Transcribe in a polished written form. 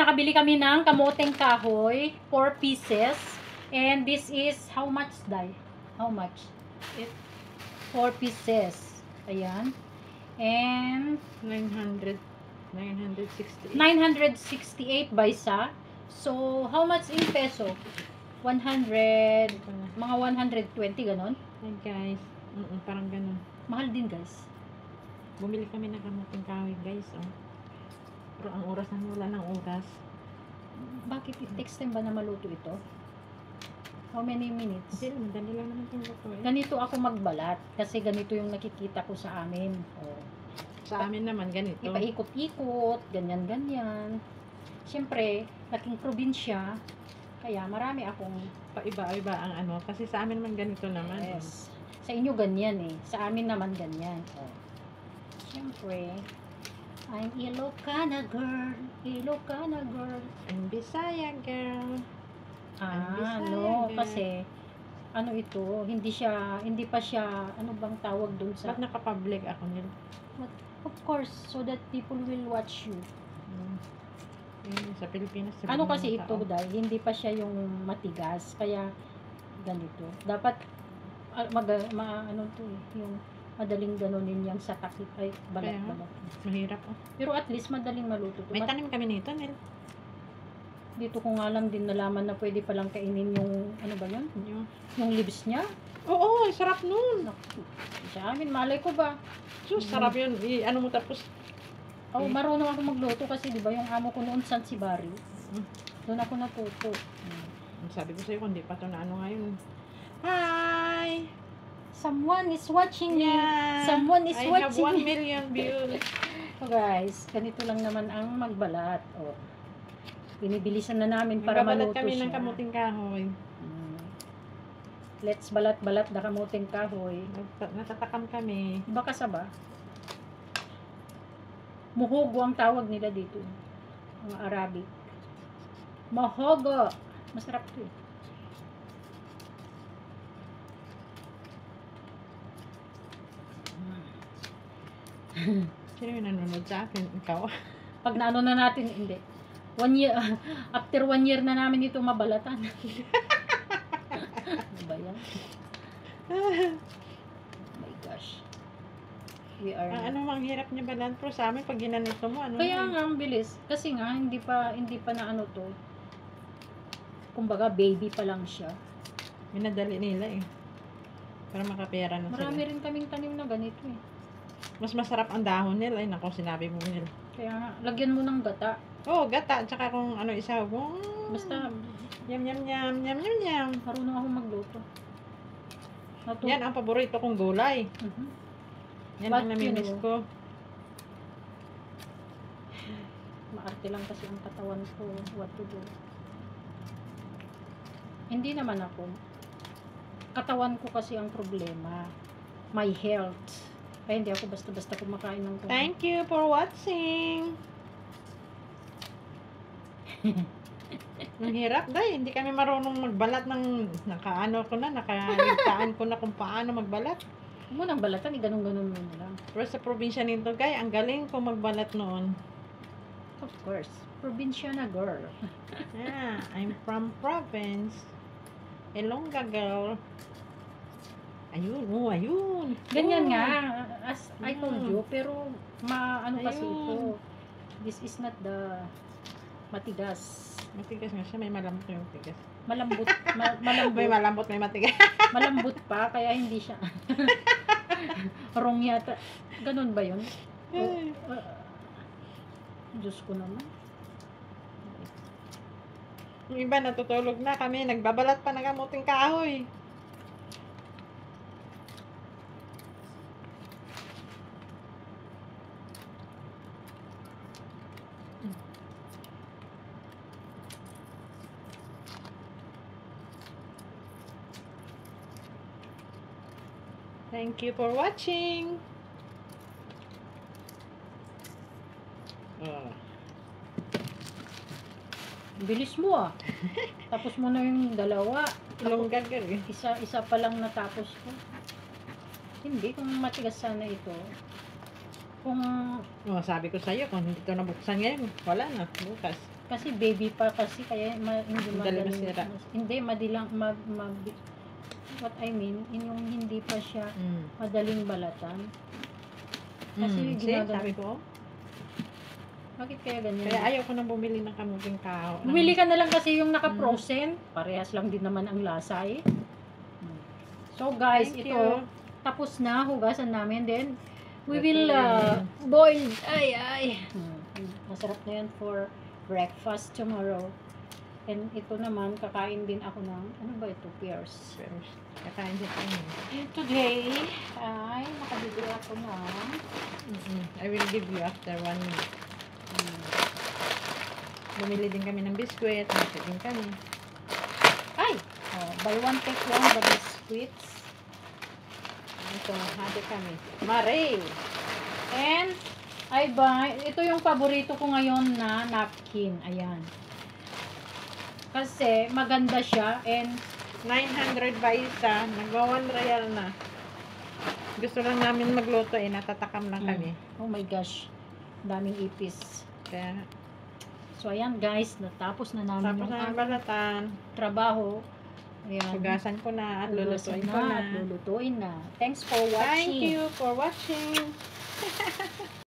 nakabili kami ng kamoteng kahoy, 4 pieces. And this is, how much, Day? How much? 4 pieces. Ayan. And 968. 968 by sa. So, how much in peso? 100, mga 120, ganon? Ay guys, parang ganon. Mahal din, guys. Bumili kami ng kamuting kahoy guys, oh. Pero ang oras na wala ng oras. Bakit it takes time ba na maluto ito? How many minutes? Kasi madali lang naman itong luto eh. Ganito ako magbalat kasi ganito yung nakikita ko sa amin. Oh. Sa amin naman ganito. Ipaikot-ikot, ganyan-ganyan. Siyempre, laking probinsya, kaya marami akong Paiba-iba ang ano. Kasi sa amin naman ganito naman. yes. Sa inyo ganyan eh. Sa amin naman ganyan. Oh. Siyempre, I'm Ilocana girl. Ilocana girl. I'm Bisaya girl. Ah, Bisaya, no, girl. kasi ano ito, hindi pa siya, ano bang tawag dun sa, Ba't nakapublic ako nila? of course, so that people will watch you. Sa Pilipinas. Ano kasi ito dahil hindi pa siya yung matigas, kaya ganito. Dapat ano to eh, yung madaling ganunin yang sa takip ay balat-balat. Mahirap oh. Pero at least madaling maluto to. May tanim kami nito, Nel. Dito ko nga lang din nalaman na pwede palang kainin yung ano ba yun? Yung leaves niya. Oo, sarap nun. Naku, sa amin, malay ko ba? Sus, sarap yun. Ano mo tapos? Oh, marunong ako magluto kasi 'di ba yung amo ko noon Sansibari. Doon ako natuto. Sabi ko sa'yo kung di pa to na ano ngayon. Hi! Someone is watching me. Yeah! Someone is I have watching 1 me. million views. So guys, ganito lang naman ang magbalat. Oh. Binibilisan na namin para Magbabalat maluto kami siya. ng kamuting kahoy. Let's balat-balat na kamuting kahoy. Natatakam kami. Iba kasaba? Muhogo ang tawag nila dito. Ang Arabic. Muhogo. Masarap to eh. Sino yung nanonood sa akin? Ikaw? Pag naano na natin, hindi. 1 year, after 1 year na namin ito mabalatan. Ano ba yan? Oh my gosh. We are... Ano mang hirap niya balan? Pero sa amin, pag ginanito mo, ano Kaya nga, ang bilis. Kasi nga, hindi pa na ano to. Kumbaga, baby pa lang siya. minadali nila eh. Para makapera na Marami sila. rin kaming tanim na ganito eh. Mas masarap ang dahon nila. Ay, nako, sinabi mo nila. Kaya nga, lagyan mo ng gata. Oo, gata. Tsaka kung ano isa. Basta, Yum, yum, yum, yum, yum, yum. marunong ako magluto. Yan ang paborito kong gulay. Mhm. Yan But, ang namimiss you know, ko. Maarte lang kasi ang katawan ko. What to do. Hindi naman ako. Katawan ko kasi ang problema. My health. Kaya hindi ako basta-basta kumakain ng Thank you for watching. Ang hirap dahil hindi kami marunong magbalat ng nakaligtaan ko na kung paano magbalat. Huwag mo nang balatan, ganun-ganun mo na lang. Pero sa probinsya nito guys, ang galing ko magbalat noon. Of course. Probinsyana girl. Yeah, I'm from province. Ilongga girl. Ayun, ayun. Ganyan Oh. nga, as I told you, pero ano kasi Ayun. ito. This is not the matigas. Matigas nga siya, may malambot yung matigas. Malambot, May malambot, malambot, may matigas. malambot pa, kaya hindi siya. Wrong yata. Ganun ba yun? Diyos ko naman. Yung iba natutulog na kami, nagbabalat pa ng kamuting kahoy. Thank you for watching. Bilis mo ah. Tapos mo na yung dalawa. Ilong gagal eh. Isa pa lang natapos ko. Hindi, kung matigas sana ito. Kung Oh, sabi ko sa'yo, kung hindi ito nabuksan ngayon, wala na, bukas. Kasi baby pa kasi kaya hindi Madali madaling masira. hindi madilang what I mean yung hindi pa siya Mm. madaling balatan. Kasi See, ginagawa- sabi ko. Bakit kaya ganyan? Kaya ayaw ko nang bumili ng kamuting kahoy. Bumili ka na lang kasi yung naka-frozen. Parehas lang din naman ang lasa eh. So guys, Thank ito you. tapos na hugasan namin. Then we Ito will yun. boil. Ay. Masarap na yan for breakfast tomorrow. And ito naman, kakain din ako ng, ano ba ito? Pears. Kakain din kami. And today, ay nakabili ako ng I will give you after 1 minute. Bumili din kami ng biskwit. Bumili din kami. ay! Buy one take one the biscuits. Ito, hati kami. Mare! And, I buy, ito yung paborito ko ngayon na napkin. Ayan. Kasi, maganda siya and 900 ba isa? Nagwa 1 real na. Gusto lang namin magluto eh. Natatakam lang kami. oh my gosh, daming ipis. Kaya, So, ayan guys, natapos na namin tapos yung na ang aming balatan. trabaho. Ayan. Hugasan ko na at Hugasan lulutuin ko na. at lulutuin na. Thanking. Thank you for watching.